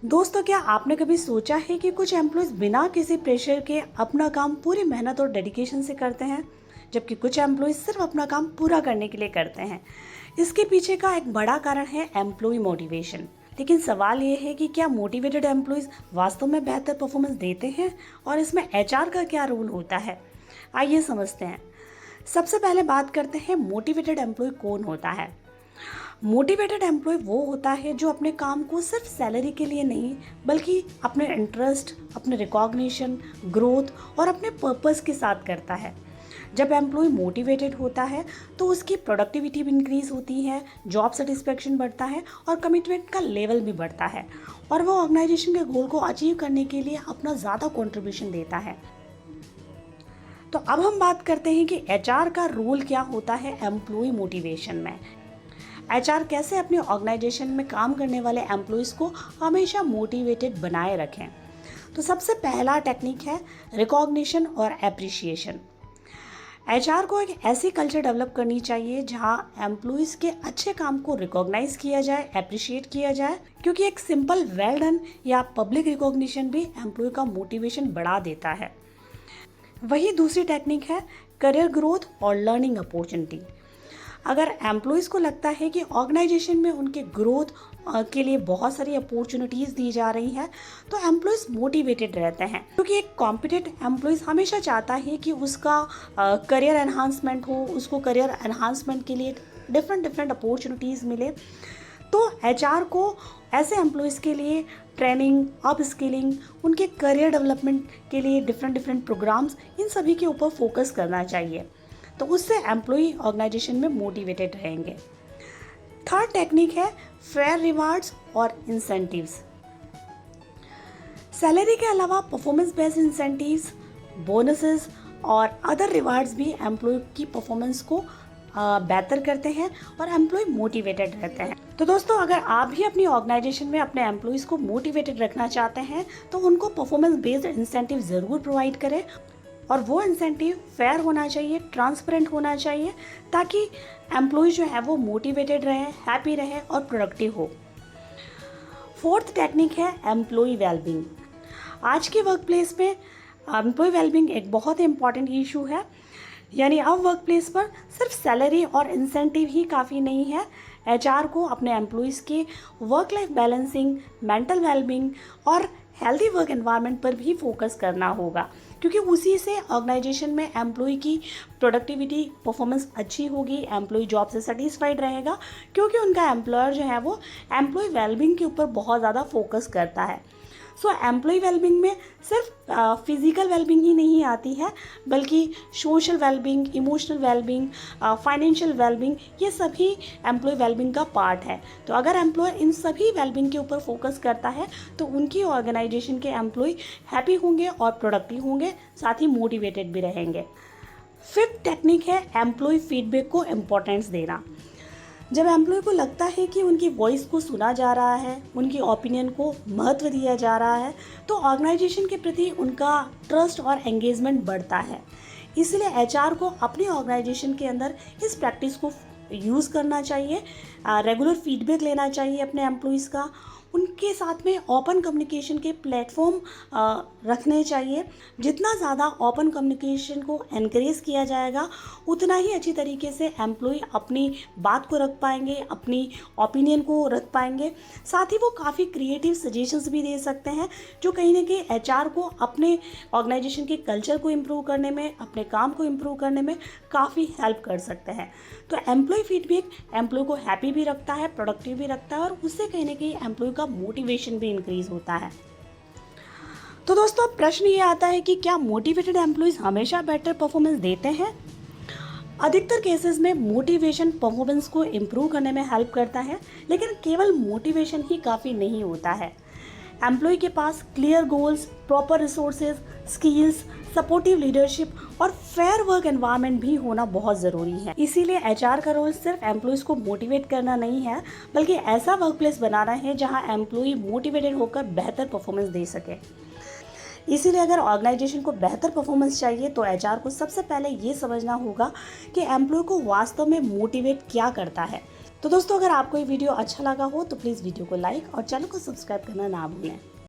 दोस्तों, क्या आपने कभी सोचा है कि कुछ एम्प्लॉयज़ बिना किसी प्रेशर के अपना काम पूरी मेहनत और डेडिकेशन से करते हैं, जबकि कुछ एम्प्लॉयज़ सिर्फ अपना काम पूरा करने के लिए करते हैं। इसके पीछे का एक बड़ा कारण है एम्प्लॉय मोटिवेशन। लेकिन सवाल ये है कि क्या मोटिवेटेड एम्प्लॉयज़ वास्तव में बेहतर परफॉर्मेंस देते हैं, और इसमें एचआर का क्या रोल होता है। आइए समझते हैं। सबसे पहले बात करते हैं मोटिवेटेड एम्प्लॉय कौन होता है। मोटिवेटेड एम्प्लॉय वो होता है जो अपने काम को सिर्फ सैलरी के लिए नहीं, बल्कि अपने इंटरेस्ट, अपने रिकॉग्निशन, ग्रोथ और अपने पर्पस के साथ करता है। जब एम्प्लॉय मोटिवेटेड होता है तो उसकी प्रोडक्टिविटी भी इंक्रीज होती है, जॉब सेटिस्फेक्शन बढ़ता है और कमिटमेंट का लेवल भी बढ़ता है, और वो ऑर्गेनाइजेशन के गोल को अचीव करने के लिए अपना ज़्यादा कंट्रीब्यूशन देता है। तो अब हम बात करते हैं कि एचआर का रोल क्या होता है एम्प्लॉय मोटिवेशन में। एचआर कैसे अपने ऑर्गेनाइजेशन में काम करने वाले एम्प्लॉयज़ को हमेशा मोटिवेटेड बनाए रखें। तो सबसे पहला टेक्निक है रिकॉग्निशन और एप्रिशिएशन। एचआर को एक ऐसी कल्चर डेवलप करनी चाहिए जहां एम्प्लॉयज़ के अच्छे काम को रिकॉग्नाइज किया जाए, एप्रिशिएट किया जाए, क्योंकि एक सिंपल वेल डन या पब्लिक रिकॉग्निशन भी एम्प्लॉय का मोटिवेशन बढ़ा देता है। वही दूसरी टेक्निक है करियर ग्रोथ और लर्निंग अपॉर्चुनिटी। अगर एम्प्लॉयज़ को लगता है कि ऑर्गेनाइजेशन में उनके ग्रोथ के लिए बहुत सारी अपॉर्चुनिटीज़ दी जा रही हैं, तो एम्प्लॉयज़ मोटिवेटेड रहते हैं, क्योंकि एक कॉम्पिटेंट एम्प्लॉयज़ हमेशा चाहता है कि उसका करियर एनहांसमेंट हो, उसको करियर एनहांसमेंट के लिए डिफरेंट अपॉर्चुनिटीज़ मिले। तो एचआर को ऐसे एम्प्लॉयज़ के लिए ट्रेनिंग, अप स्किलिंग, उनके करियर डेवलपमेंट के लिए डिफरेंट प्रोग्राम्स, इन सभी के ऊपर फोकस करना चाहिए। तो उससे एम्प्लॉय ऑर्गेनाइजेशन में मोटिवेटेड रहेंगे। थर्ड टेक्निक है फेयर रिवार्ड्स और इंसेंटिव्स। सैलरी के अलावा परफॉर्मेंस बेस्ड इंसेंटिव्स, बोनसेस और अदर रिवार्ड्स भी एम्प्लॉय की परफॉर्मेंस को बेहतर करते हैं और एम्प्लॉय मोटिवेटेड रहते हैं। तो दोस्तों, अगर आप भी अपनी ऑर्गेनाइजेशन में अपने एम्प्लॉयज़ को मोटिवेटेड रखना चाहते हैं तो उनको परफॉर्मेंस बेस्ड इंसेंटिव ज़रूर प्रोवाइड करें, और वो इंसेंटिव फेयर होना चाहिए, ट्रांसपेरेंट होना चाहिए, ताकि एम्प्लॉय जो है वो मोटिवेटेड रहे, हैप्पी रहे और प्रोडक्टिव हो। फोर्थ टेक्निक है एम्प्लॉय वेलबींग। आज के वर्क प्लेस में एम्प्लॉय वेलबींग एक बहुत ही इंपॉर्टेंट इशू है। यानी अब वर्क प्लेस पर सिर्फ सैलरी और इंसेंटिव ही काफ़ी नहीं है। एचआर को अपने एम्प्लॉयज़ के work life balancing, mental wellbeing और हेल्दी वर्क एनवायरनमेंट पर भी फोकस करना होगा, क्योंकि उसी से ऑर्गेनाइजेशन में एम्प्लॉय की प्रोडक्टिविटी, परफॉर्मेंस अच्छी होगी, एम्प्लॉय जॉब से सेटिस्फाइड रहेगा, क्योंकि उनका एम्प्लॉयर जो है वो एम्प्लॉय वेलबींग के ऊपर बहुत ज़्यादा फोकस करता है। सो एम्प्लॉय वेलबींग में सिर्फ फिजिकल वेलबींग ही नहीं आती है, बल्कि social wellbeing, emotional wellbeing, financial wellbeing, ये सभी एम्प्लॉय वेलबींग का पार्ट है। तो अगर एम्प्लॉय इन सभी वेलबींग के ऊपर फोकस करता है तो उनकी ऑर्गेनाइजेशन के एम्प्लॉय हैप्पी होंगे और प्रोडक्टिव होंगे, साथ ही मोटिवेटेड भी रहेंगे। फिफ्थ टेक्निक है एम्प्लॉय फीडबैक को इम्पोर्टेंस देना। जब एम्प्लॉय को लगता है कि उनकी वॉइस को सुना जा रहा है, उनकी ओपिनियन को महत्व दिया जा रहा है, तो ऑर्गेनाइजेशन के प्रति उनका ट्रस्ट और एंगेजमेंट बढ़ता है। इसलिए एचआर को अपनी ऑर्गेनाइजेशन के अंदर इस प्रैक्टिस को यूज़ करना चाहिए, रेगुलर फीडबैक लेना चाहिए अपने एम्प्लॉयज़ का, उनके साथ में ओपन कम्युनिकेशन के प्लेटफॉर्म रखने चाहिए। जितना ज़्यादा ओपन कम्युनिकेशन को एनकरेज किया जाएगा, उतना ही अच्छी तरीके से एम्प्लॉय अपनी बात को रख पाएंगे, अपनी ओपिनियन को रख पाएंगे। साथ ही वो काफ़ी क्रिएटिव सजेशंस भी दे सकते हैं, जो कहीं ना कहीं एचआर को अपने ऑर्गेनाइजेशन के कल्चर को इम्प्रूव करने में, अपने काम को इम्प्रूव करने में काफ़ी हेल्प कर सकते हैं। तो एम्प्लॉय फीडबैक एम्प्लॉय को हैप्पी भी रखता है, प्रोडक्टिव भी रखता है, और उससे कहीं ना कहीं एम्प्लॉय का मोटिवेशन भी इंक्रीज होता है। तो दोस्तों, अब प्रश्न ये आता है कि क्या मोटिवेटेड एम्प्लॉयज हमेशा बेटर परफॉर्मेंस देते हैं। अधिकतर केसेस में मोटिवेशन परफॉर्मेंस को इम्प्रूव करने में हेल्प करता है, लेकिन केवल मोटिवेशन ही काफ़ी नहीं होता है। एम्प्लॉय के पास clear goals, proper resources, skills, supportive leadership और फेयर वर्क एनवायरनमेंट भी होना बहुत ज़रूरी है। इसीलिए एचआर का रोल सिर्फ एम्प्लॉयज़ को मोटिवेट करना नहीं है, बल्कि ऐसा वर्क प्लेस बनाना है जहां एम्प्लॉय मोटिवेटेड होकर बेहतर परफॉर्मेंस दे सके। इसीलिए अगर ऑर्गेनाइजेशन को बेहतर परफॉर्मेंस चाहिए तो एचआर को सबसे पहले ये समझना होगा कि एम्प्लॉय को वास्तव में मोटिवेट क्या करता है। तो दोस्तों अगर आपको ये वीडियो अच्छा लगा हो तो प्लीज़ वीडियो को लाइक और चैनल को सब्सक्राइब करना ना भूलें।